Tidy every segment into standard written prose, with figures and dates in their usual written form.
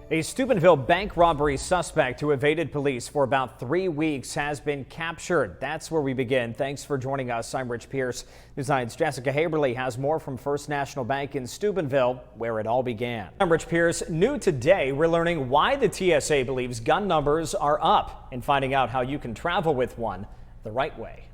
A Steubenville bank robbery suspect who evaded police for about 3 weeks has been captured. That's where we begin. Thanks for joining us. I'm Rich Pierce. News 9's Jessica Haberly has more from First National Bank in Steubenville, where it all began. I'm Rich Pierce. New today, we're learning why the TSA believes gun numbers are up and finding out how you can travel with one the right way.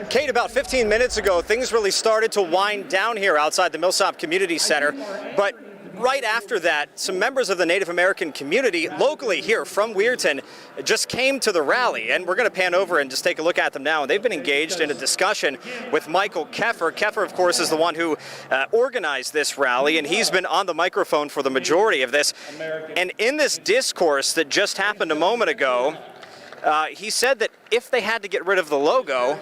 Kate, about 15 minutes ago, things really started to wind down here outside the Millsop Community Center, but right after that, some members of the Native American community locally here from Weirton just came to the rally, and we're going to pan over and just take a look at them now. And they've been engaged in a discussion with Michael Keffer. Keffer, of course, is the one who organized this rally, and he's been on the microphone for the majority of this. And in this discourse that just happened a moment ago, he said that if they had to get rid of the logo,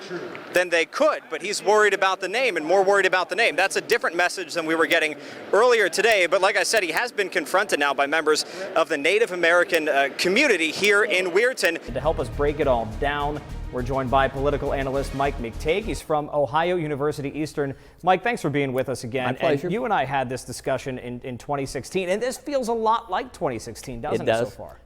then they could, but he's worried about the name and more worried about the name. That's a different message than we were getting earlier today, but like I said, he has been confronted now by members of the Native American community here in Weirton. To help us break it all down, we're joined by political analyst Mike McTague. He's from Ohio University Eastern. Mike, thanks for being with us again. My pleasure. And you and I had this discussion in 2016, and this feels a lot like 2016, doesn't it so far?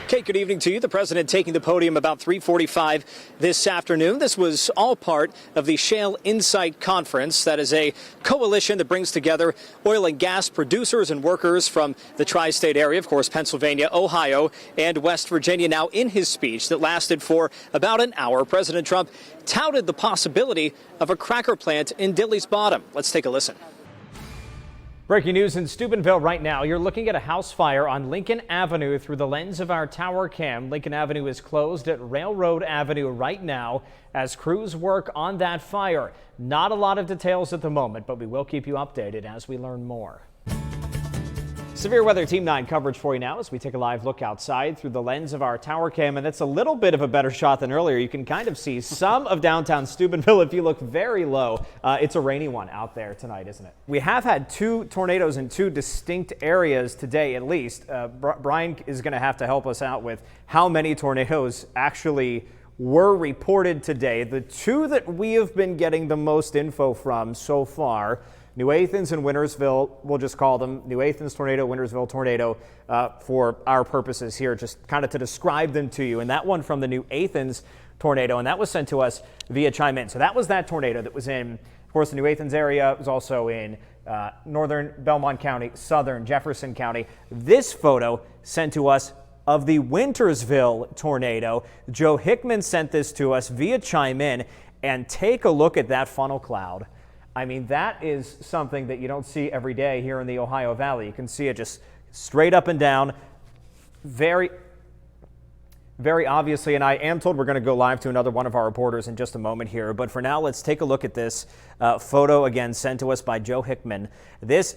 Kate, good evening to you. The president taking the podium about 3:45 this afternoon. This was all part of the Shale Insight Conference. That is a coalition that brings together oil and gas producers and workers from the tri-state area, of course, Pennsylvania, Ohio, and West Virginia. Now, in his speech that lasted for about an hour, President Trump touted the possibility of a cracker plant in Dilly's Bottom. Let's take a listen. Breaking news in Steubenville right now. You're looking at a house fire on Lincoln Avenue through the lens of our tower cam. Lincoln Avenue is closed at Railroad Avenue right now as crews work on that fire. Not a lot of details at the moment, but we will keep you updated as we learn more. Severe Weather Team 9 coverage for you now as we take a live look outside through the lens of our tower cam, and it's a little bit of a better shot than earlier. You can kind of see some of downtown Steubenville if you look very low. It's a rainy one out there tonight, isn't it? We have had 2 tornadoes in 2 distinct areas today, at least. Brian is going to have to help us out with how many tornadoes actually were reported today. The 2 that we have been getting the most info from so far, New Athens and Wintersville, we'll just call them New Athens tornado, Wintersville tornado for our purposes here, just kind of to describe them to you. And that one from the New Athens tornado, and that was sent to us via Chime In. So that was that tornado that was in, of course, the New Athens area. It was also in northern Belmont County, southern Jefferson County. This photo sent to us of the Wintersville tornado. Joe Hickman sent this to us via Chime In, and take a look at that funnel cloud. I mean, that is something that you don't see every day here in the Ohio Valley. You can see it just straight up and down, very, very obviously. And I am told we're going to go live to another one of our reporters in just a moment here. But for now, let's take a look at this photo again sent to us by Joe Hickman.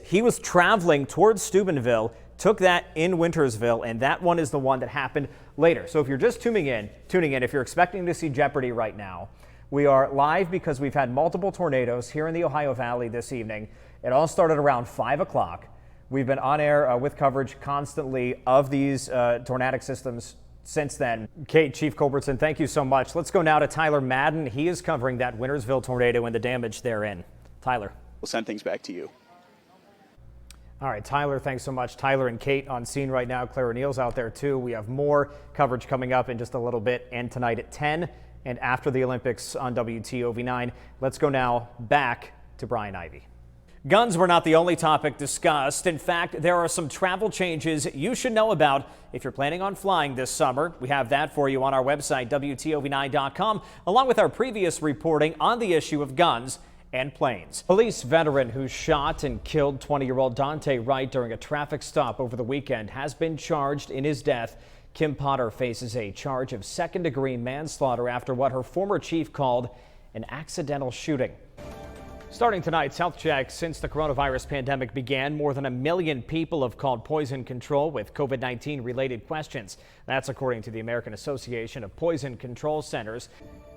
He was traveling towards Steubenville, took that in Wintersville, and that one is the one that happened later. So if you're just tuning in, if you're expecting to see Jeopardy right now, we are live because we've had multiple tornadoes here in the Ohio Valley this evening. It all started around 5 o'clock. We've been on air with coverage constantly of these tornadic systems since then. Kate, Chief Culbertson, thank you so much. Let's go now to Tyler Madden. He is covering that Wintersville tornado and the damage therein. Tyler. We'll send things back to you. All right, Tyler, thanks so much. Tyler and Kate on scene right now. Clara Neal's out there too. We have more coverage coming up in just a little bit, and tonight at 10. And after the Olympics on WTOV9. Let's go now back to Brian Ivy. Guns were not the only topic discussed. In fact, there are some travel changes you should know about if you're planning on flying this summer. We have that for you on our website, WTOV9.com, along with our previous reporting on the issue of guns and planes. Police veteran who shot and killed 20-year-old Dante Wright during a traffic stop over the weekend has been charged in his death. Kim Potter faces a charge of second-degree manslaughter after what her former chief called an accidental shooting. Starting tonight's health check, since the coronavirus pandemic began, more than 1 million people have called Poison Control with COVID-19 related questions. That's according to the American Association of Poison Control Centers.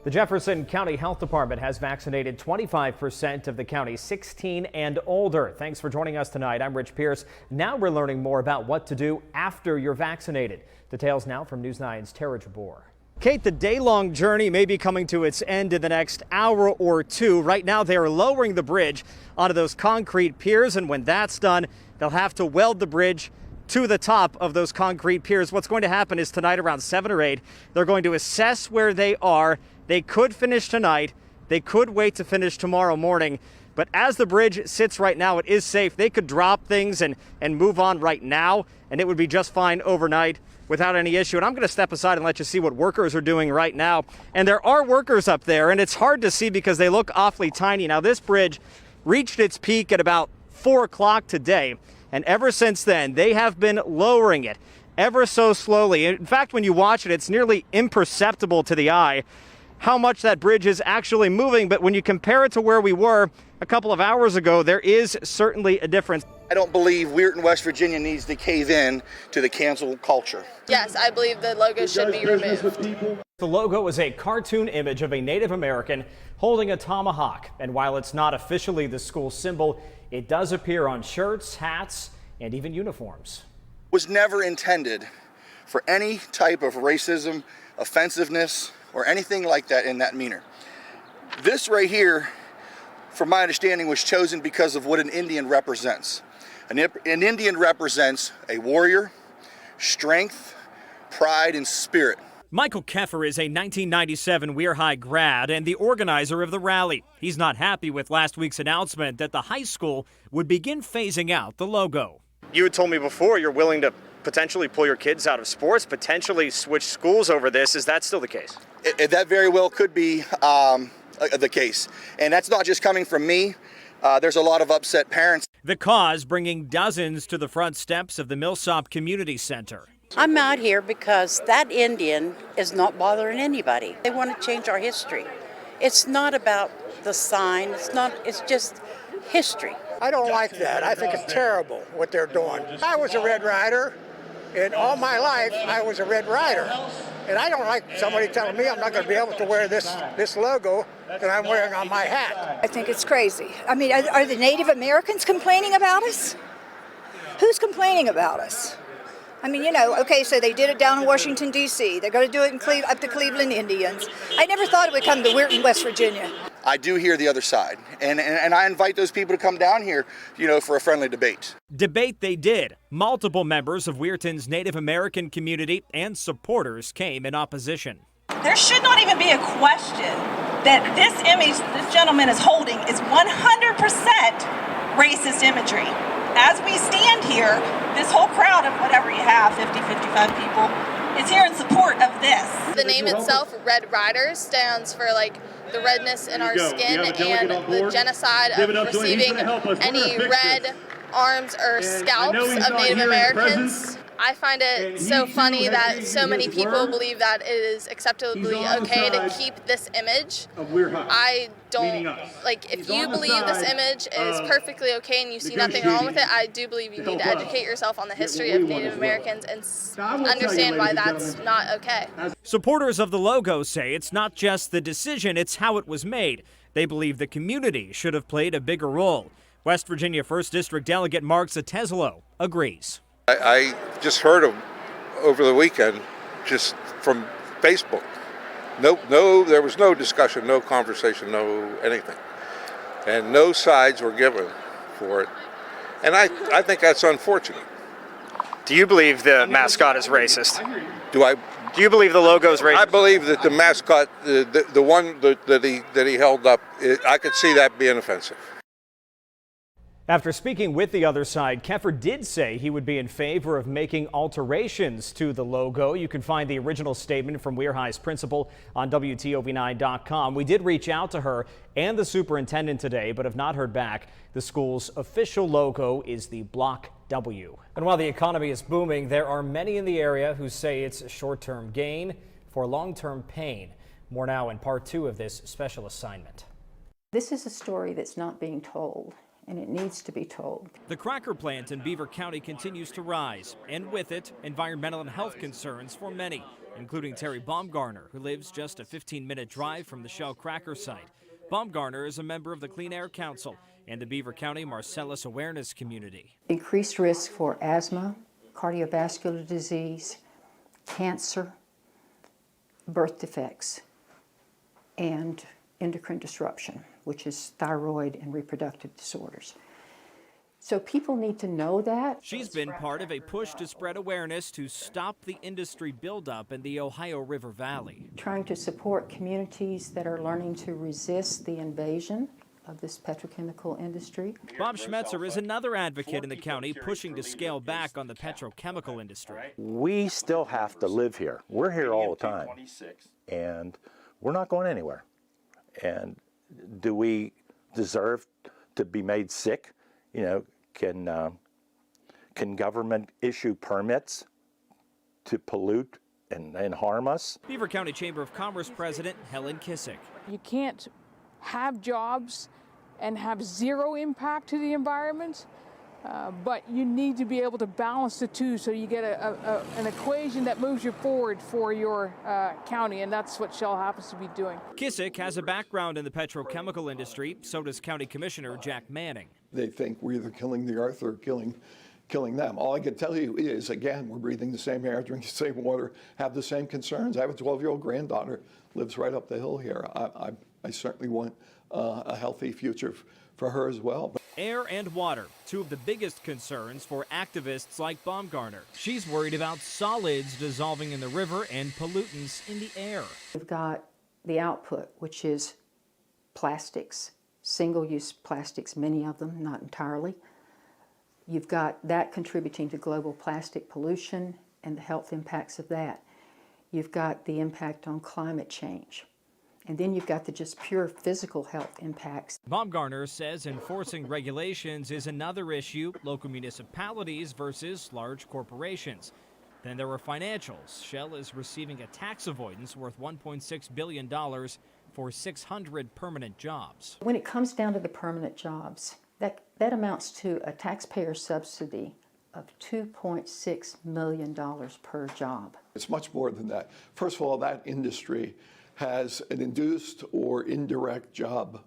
The Jefferson County Health Department has vaccinated 25% of the county 16 and older. Thanks for joining us tonight. I'm Rich Pierce. Now we're learning more about what to do after you're vaccinated. Details now from News 9's Tara Jabor. Kate, the day-long journey may be coming to its end in the next hour or two. Right now, they are lowering the bridge onto those concrete piers, and when that's done, they'll have to weld the bridge to the top of those concrete piers. What's going to happen is tonight around 7 or 8, they're going to assess where they are. They could finish tonight. They could wait to finish tomorrow morning. But as the bridge sits right now, it is safe. They could drop things and move on right now, and it would be just fine overnight without any issue. And I'm going to step aside and let you see what workers are doing right now. And there are workers up there, and it's hard to see because they look awfully tiny. Now, this bridge reached its peak at about 4 o'clock today, and ever since then, they have been lowering it ever so slowly. In fact, when you watch it, it's nearly imperceptible to the eye how much that bridge is actually moving. But when you compare it to where we were a couple of hours ago, there is certainly a difference. I don't believe Weirton, West Virginia needs to cave in to the cancel culture. Yes, I believe the logo should be removed. The logo is a cartoon image of a Native American holding a tomahawk. And while it's not officially the school symbol, it does appear on shirts, hats, and even uniforms. Was never intended for any type of racism, offensiveness, or anything like that in that manner. This right here, from my understanding, was chosen because of what an Indian represents. An Indian represents a warrior, strength, pride, and spirit. Michael Keffer is a 1997 Weir High grad and the organizer of the rally. He's not happy with last week's announcement that the high school would begin phasing out the logo. You had told me before you're willing to potentially pull your kids out of sports, potentially switch schools over this. Is that still the case? That very well could be the case. And that's not just coming from me. There's a lot of upset parents. The cause bringing dozens to the front steps of the Millsop Community Center. I'm out here because that Indian is not bothering anybody. They want to change our history. It's not about the sign. It's just history. I don't like that. I think it's terrible what they're doing. I was a Red Ryder, and all my life I was a Red Ryder. And I don't like somebody telling me I'm not going to be able to wear this logo that I'm wearing on my hat. I think it's crazy. I mean, are the Native Americans complaining about us? Who's complaining about us? I mean, you know, okay, so they did it down in Washington, D.C. They're going to do it up to Cleveland Indians. I never thought it would come to Weirton, West Virginia. I do hear the other side, and I invite those people to come down here, you know, for a friendly debate. Debate they did. Multiple members of Weirton's Native American community and supporters came in opposition. There should not even be a question that this image this gentleman is holding is 100% racist imagery. As we stand here, this whole crowd of whatever you have, 50, 55 people, is here in support of this. The name itself, Red Riders, stands for like the redness in our skin and the genocide of receiving any red arms or scalps of Native Americans. I find it so funny that so many people believe that it is acceptably okay to keep this image. I don't, like, if you believe this image is perfectly okay and you see nothing wrong with it, I do believe you need to educate yourself on the history of Native Americans and understand why that's not okay. Supporters of the logo say it's not just the decision, it's how it was made. They believe the community should have played a bigger role. West Virginia 1st District Delegate Mark Zateslo agrees. I just heard him over the weekend, just from Facebook. No, there was no discussion, no conversation, no anything. And no sides were given for it. And I think that's unfortunate. Do you believe the mascot is racist? Do you believe the logo is racist? I believe that the mascot, the one that he held up, I could see that being offensive. After speaking with the other side, Keffer did say he would be in favor of making alterations to the logo. You can find the original statement from Weir High's principal on WTOV9.com. We did reach out to her and the superintendent today, but have not heard back. The school's official logo is the Block W. And while the economy is booming, there are many in the area who say it's a short-term gain for long-term pain. More now in part 2 of this special assignment. This is a story that's not being told, and it needs to be told. The cracker plant in Beaver County continues to rise, and with it, environmental and health concerns for many, including Terry Baumgartner, who lives just a 15-minute drive from the Shell cracker site. Baumgartner is a member of the Clean Air Council and the Beaver County Marcellus Awareness Community. Increased risk for asthma, cardiovascular disease, cancer, birth defects and endocrine disruption, which is thyroid and reproductive disorders. So people need to know that. She's been part of a push to spread awareness to stop the industry buildup in the Ohio River Valley. Trying to support communities that are learning to resist the invasion of this petrochemical industry. Bob Schmetzer is another advocate in the county pushing to scale back on the petrochemical industry. We still have to live here. We're here all the time, and we're not going anywhere. And do we deserve to be made sick? You know, can government issue permits to pollute and harm us? Beaver County Chamber of Commerce President Helen Kissick. You can't have jobs and have zero impact to the environment, but you need to be able to balance the two so you get an equation that moves you forward for your county, and that's what Shell happens to be doing. Kissick has a background in the petrochemical industry, so does County Commissioner Jack Manning. They think we're either killing the earth or killing them. All I can tell you is, again, we're breathing the same air, drinking the same water, have the same concerns. I have a 12-year-old granddaughter, lives right up the hill here. I certainly want a healthy future for her as well. Air and water, two of the biggest concerns for activists like Baumgartner. She's worried about solids dissolving in the river and pollutants in the air. We've got the output, which is plastics, single-use plastics, many of them, not entirely. You've got that contributing to global plastic pollution and the health impacts of that. You've got the impact on climate change. And then you've got the just pure physical health impacts. Baumgartner says enforcing regulations is another issue, local municipalities versus large corporations. Then there are financials. Shell is receiving a tax avoidance worth $1.6 billion for 600 permanent jobs. When it comes down to the permanent jobs, that amounts to a taxpayer subsidy of $2.6 million per job. It's much more than that. First of all, that industry has an induced or indirect job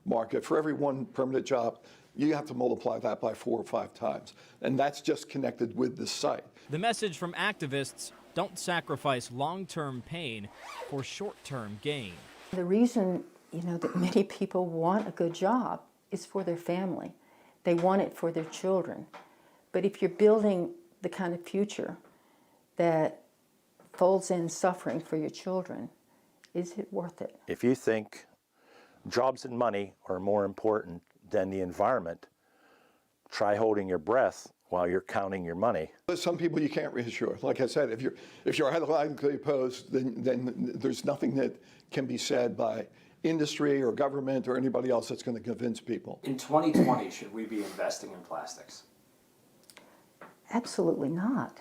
market. For every one permanent job, you have to multiply that by 4 or 5 times. And that's just connected with the site. The message from activists: don't sacrifice long-term pain for short-term gain. The reason, that many people want a good job is for their family. They want it for their children. But if you're building the kind of future that folds in suffering for your children, is it worth it? If you think jobs and money are more important than the environment, try holding your breath while you're counting your money. Some people you can't reassure. Like I said, if you're ideologically opposed, then there's nothing that can be said by industry or government or anybody else that's going to convince people. In 2020, should we be investing in plastics? Absolutely not.